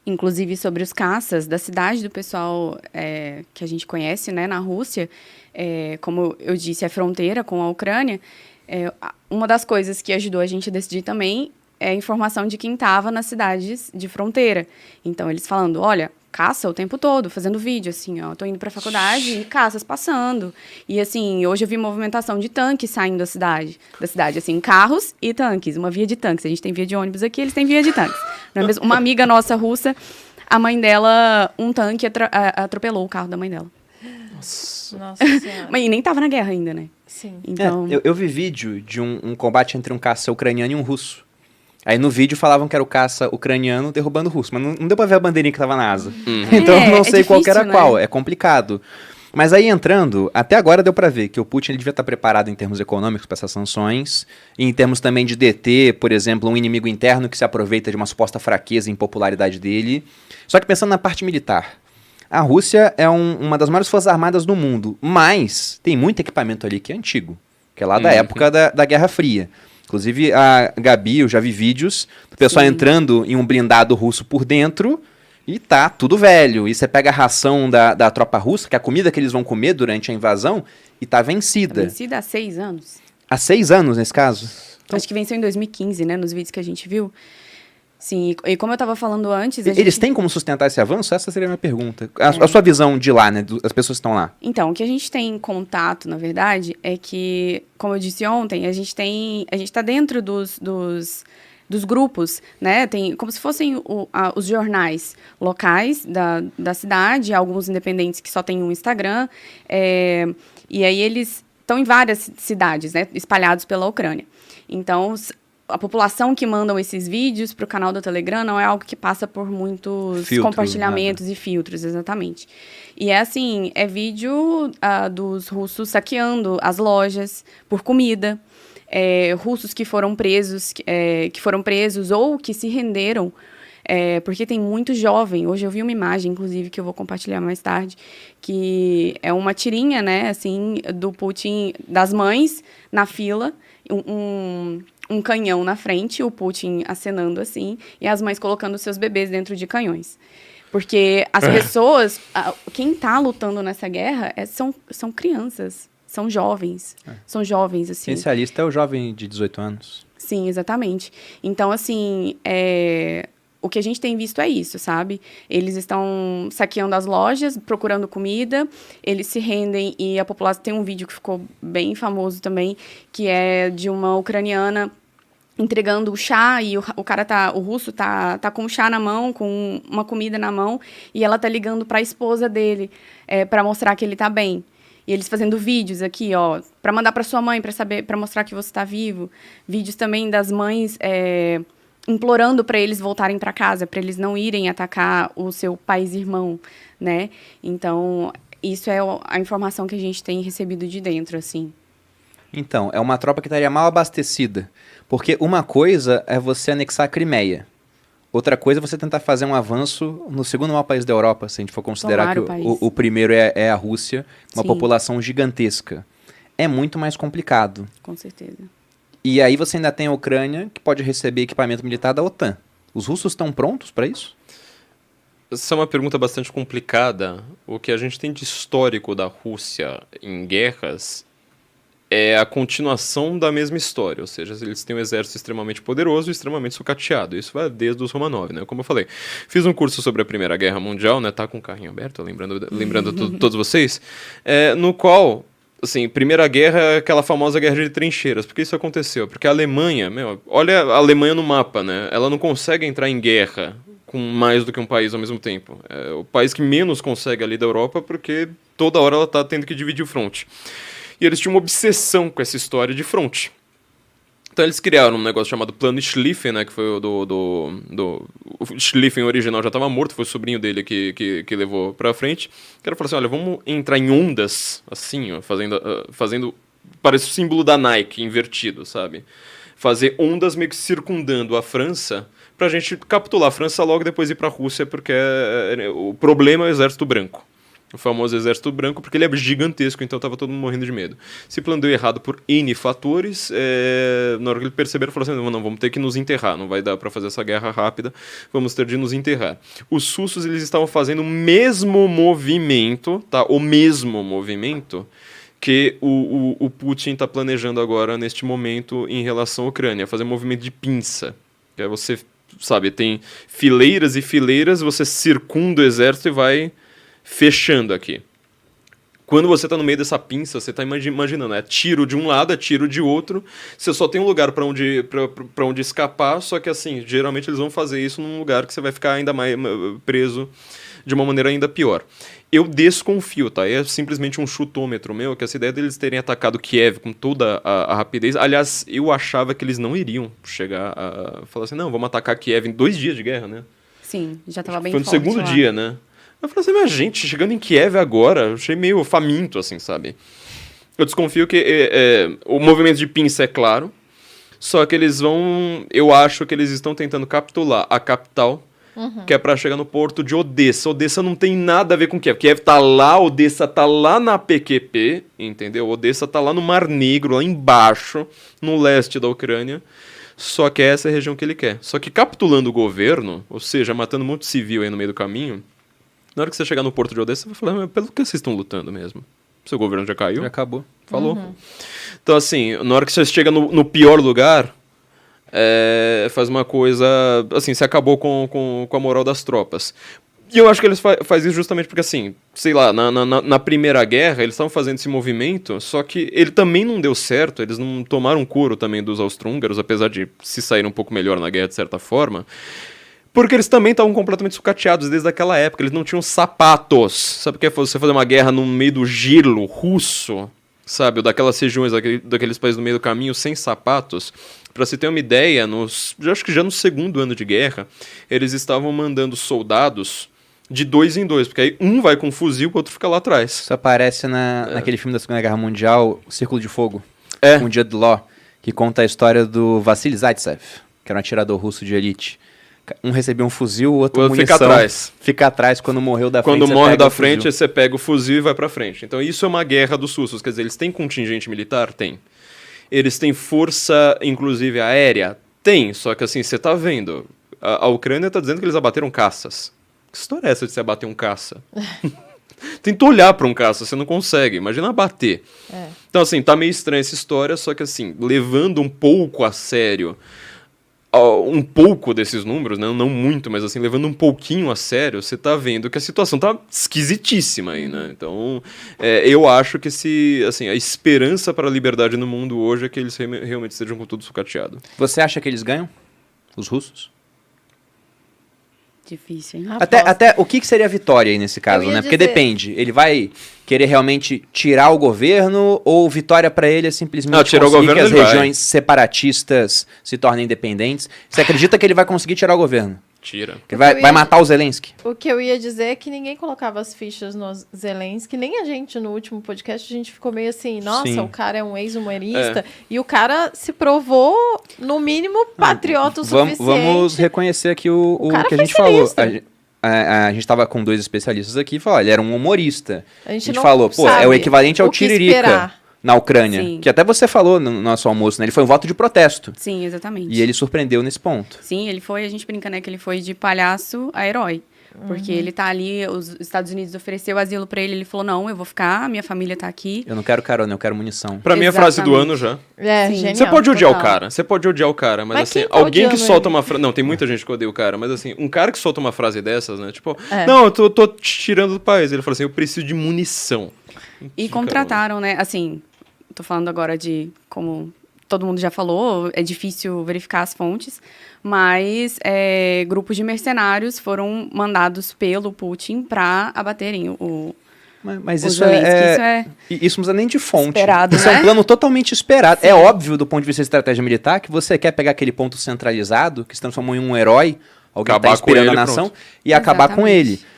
inclusive sobre os caças da cidade do pessoal que a gente conhece, né, na Rússia. Como eu disse, é fronteira com a Ucrânia. Uma das coisas que ajudou a gente a decidir também é a informação de quem estava nas cidades de fronteira. Então, eles falando, olha, caça o tempo todo, fazendo vídeo, assim, ó, tô indo pra faculdade e caças passando. E, assim, hoje eu vi movimentação de tanques saindo da cidade, assim, carros e tanques, uma via de tanques. A gente tem via de ônibus aqui, eles têm via de tanques. Não é mesmo? Uma amiga nossa russa, a mãe dela, um tanque atropelou o carro da mãe dela. Nossa Senhora. Mas e nem tava na guerra ainda, né? Sim. Então... eu vi vídeo de um combate entre um caça ucraniano e um russo. Aí no vídeo falavam que era o caça ucraniano derrubando o russo, mas não deu pra ver a bandeirinha que tava na asa. Então eu não sei qual que era qual, é complicado. Mas aí entrando, até agora deu pra ver que o Putin ele devia estar preparado em termos econômicos para essas sanções, e em termos também de deter, por exemplo, um inimigo interno que se aproveita de uma suposta fraqueza e impopularidade dele. Só que pensando na parte militar, a Rússia é uma das maiores forças armadas do mundo, mas tem muito equipamento ali que é antigo, que é lá da época da Guerra Fria. Inclusive, a Gabi, eu já vi vídeos do pessoal entrando em um blindado russo por dentro e tá tudo velho. E você pega a ração da tropa russa, que é a comida que eles vão comer durante a invasão, e tá vencida. Tá vencida há 6 anos. Há 6 anos, nesse caso? Então, acho que venceu em 2015, né? Nos vídeos que a gente viu. Sim, e como eu estava falando antes... Eles têm como sustentar esse avanço? Essa seria a minha pergunta. A sua visão de lá, né? Das pessoas que estão lá. Então, o que a gente tem em contato, na verdade, é que, como eu disse ontem, a gente está dentro dos grupos, né? Tem como se fossem os jornais locais da cidade, alguns independentes que só têm um Instagram, e aí eles estão em várias cidades, né? Espalhados pela Ucrânia. Então, a população que mandam esses vídeos para o canal do Telegram não é algo que passa por muitos compartilhamentos e filtros, exatamente. E é vídeo dos russos saqueando as lojas por comida, russos que foram presos ou que se renderam, porque tem muito jovem. Hoje eu vi uma imagem, inclusive, que eu vou compartilhar mais tarde, que é uma tirinha, né, assim, do Putin, das mães na fila, um canhão na frente, o Putin acenando assim, e as mães colocando seus bebês dentro de canhões. Porque as pessoas, quem está lutando nessa guerra são crianças, são jovens. São jovens, assim. Especialista é o jovem de 18 anos. Sim, exatamente. Então, assim, o que a gente tem visto é isso, sabe? Eles estão saqueando as lojas, procurando comida, eles se rendem e a população... Tem um vídeo que ficou bem famoso também, que é de uma ucraniana entregando o chá e o russo tá com o chá na mão, com uma comida na mão, e ela tá ligando para a esposa dele, para mostrar que ele tá bem. E eles fazendo vídeos aqui, ó, para mandar para sua mãe, para mostrar que você tá vivo. Vídeos também das mães implorando para eles voltarem para casa, para eles não irem atacar o seu país-irmão, né? Então, isso é a informação que a gente tem recebido de dentro, assim. Então, é uma tropa que estaria mal abastecida. Porque uma coisa é você anexar a Crimeia. Outra coisa é você tentar fazer um avanço no segundo maior país da Europa, se a gente for considerar que o primeiro é a Rússia, uma população gigantesca. É muito mais complicado. Com certeza. E aí você ainda tem a Ucrânia, que pode receber equipamento militar da OTAN. Os russos estão prontos para isso? Essa é uma pergunta bastante complicada. O que a gente tem de histórico da Rússia em guerras é a continuação da mesma história, ou seja, eles têm um exército extremamente poderoso e extremamente sucateado. Isso vai desde os Romanov, né? Como eu falei, fiz um curso sobre a Primeira Guerra Mundial, né? Tá com o carrinho aberto, lembrando todos vocês, no qual, assim, Primeira Guerra é aquela famosa guerra de trincheiras. Por que isso aconteceu? Porque a Alemanha, olha a Alemanha no mapa, né? Ela não consegue entrar em guerra com mais do que um país ao mesmo tempo. É o país que menos consegue ali da Europa, porque toda hora ela tá tendo que dividir o fronte. E eles tinham uma obsessão com essa história de fronte. Então eles criaram um negócio chamado Plano Schlieffen, né, que foi o Schlieffen original já estava morto, foi o sobrinho dele que levou pra frente. Que era falar assim, olha, vamos entrar em ondas, assim, ó, fazendo parece o símbolo da Nike invertido, sabe? Fazer ondas meio que circundando a França pra gente capitular a França logo depois ir pra Rússia, porque o problema é o exército branco. o famoso Exército Branco, porque ele é gigantesco, então tava todo mundo morrendo de medo. Esse plano deu errado por N fatores, na hora que ele perceberam, falaram assim, não, vamos ter que nos enterrar, não vai dar para fazer essa guerra rápida, vamos ter de nos enterrar. Os russos, eles estavam fazendo o mesmo movimento, tá? O mesmo movimento que o Putin está planejando agora, neste momento, em relação à Ucrânia, fazer um movimento de pinça, que é você, sabe, tem fileiras e fileiras, você circunda o exército e vai fechando aqui. Quando você tá no meio dessa pinça, você tá imaginando, é tiro de um lado, é tiro de outro, você só tem um lugar para onde escapar, só que assim, geralmente eles vão fazer isso num lugar que você vai ficar ainda mais preso de uma maneira ainda pior. Eu desconfio, tá? É simplesmente um chutômetro meu, que essa ideia deles terem atacado Kiev com toda a rapidez, aliás, eu achava que eles não iriam chegar a falar assim, não, vamos atacar Kiev em 2 dias de guerra, né? Sim, já tava bem forte. Foi no segundo lá. dia, né? Eu falei assim, minha gente, chegando em Kiev agora, eu achei meio faminto, assim, sabe? Eu desconfio que o movimento de pinça é claro, só que eles vão... Eu acho que eles estão tentando capturar a capital, que é pra chegar no porto de Odessa. Odessa não tem nada a ver com Kiev. Kiev tá lá, Odessa tá lá na PQP, entendeu? Odessa tá lá no Mar Negro, lá embaixo, no leste da Ucrânia. Só que essa é a região que ele quer. Só que capitulando o governo, ou seja, matando um monte de civil aí no meio do caminho, na hora que você chegar no porto de Odessa, você vai falar, mas pelo que vocês estão lutando mesmo? Seu governo já caiu? Já acabou. Falou. Então, assim, na hora que você chega no pior lugar, faz uma coisa... Assim, você acabou com a moral das tropas. E eu acho que eles fazem isso justamente porque, assim, sei lá, na Primeira Guerra, eles estavam fazendo esse movimento, só que ele também não deu certo, eles não tomaram couro também dos austro-húngaros, apesar de se saírem um pouco melhor na guerra, de certa forma. Porque eles também estavam completamente sucateados desde aquela época. Eles não tinham sapatos. Sabe o que é você fazer uma guerra no meio do gelo russo? Sabe? Ou daquelas regiões, daqueles países no meio do caminho, sem sapatos. Pra você ter uma ideia, acho que já no segundo ano de guerra, eles estavam mandando soldados de 2 em 2. Porque aí um vai com um fuzil, o outro fica lá atrás. Isso aparece naquele filme da Segunda Guerra Mundial, O Círculo de Fogo. Com Jude Law, que conta a história do Vassili Zaitsev, que era um atirador russo de elite. Um recebia um fuzil, o outro munição. Fica atrás. Fica atrás quando morreu da frente. Quando morre da frente, você pega o fuzil e vai pra frente. Então isso é uma guerra dos russos. Quer dizer, eles têm contingente militar? Tem. Eles têm força, inclusive, aérea? Tem. Só que assim, você tá vendo. A Ucrânia tá dizendo que eles abateram caças. Que história é essa de você abater um caça? Tenta olhar pra um caça, você não consegue. Imagina abater. Então assim, tá meio estranha essa história, só que assim, levando um pouco a sério... um pouco desses números, né? Não muito, mas assim, levando um pouquinho a sério, você tá vendo que a situação tá esquisitíssima aí, né? Então, eu acho que a esperança para a liberdade no mundo hoje é que eles realmente estejam com tudo sucateado. Você acha que eles ganham? Os russos? Difícil, hein? Até o que seria a vitória aí nesse caso, né? Porque depende. Ele vai querer realmente tirar o governo ou vitória para ele é simplesmente tirar conseguir o governo, que as regiões separatistas se tornem independentes? Você acredita que ele vai conseguir tirar o governo? Tira. Que vai matar o Zelensky? O que eu ia dizer é que ninguém colocava as fichas no Zelensky, nem a gente no último podcast, a gente ficou meio assim, nossa, Sim. o cara é um ex-humorista, e o cara se provou, no mínimo, patriota o suficiente. Vamos reconhecer aqui o que a gente falou. A gente estava com 2 especialistas aqui e falou, ele era um humorista. A gente não falou, é o equivalente ao o que Tiririca esperar. na Ucrânia. Sim. Que até você falou no nosso almoço, né? Ele foi um voto de protesto. Sim, exatamente. E ele surpreendeu nesse ponto. Sim, ele foi, a gente brinca, né, que ele foi de palhaço a herói. Porque ele tá ali, os Estados Unidos ofereceu asilo pra ele falou, não, eu vou ficar, minha família tá aqui. Eu não quero carona, eu quero munição. Pra mim é a frase do ano já. Sim. Genial. Você pode odiar total. o cara, mas assim, quem tá alguém que odiando solta ele? uma frase... Não, tem muita gente que odeia o cara, mas assim, um cara que solta uma frase dessas, né? Tipo, não, eu tô te tirando do país. Ele fala assim, eu preciso de munição. E contrataram, né, assim, tô falando agora de como todo mundo já falou, é difícil verificar as fontes, mas grupos de mercenários foram mandados pelo Putin para abaterem o Mas o isso Zelensky. Isso não precisa nem de fonte. Esperado, isso é né? um plano totalmente esperado. Sim. É óbvio, do ponto de vista de estratégia militar, que você quer pegar aquele ponto centralizado, que se transformou em um herói, alguém que está Acabar com inspirando a ele, nação, pronto. e acabar com Exatamente. ele.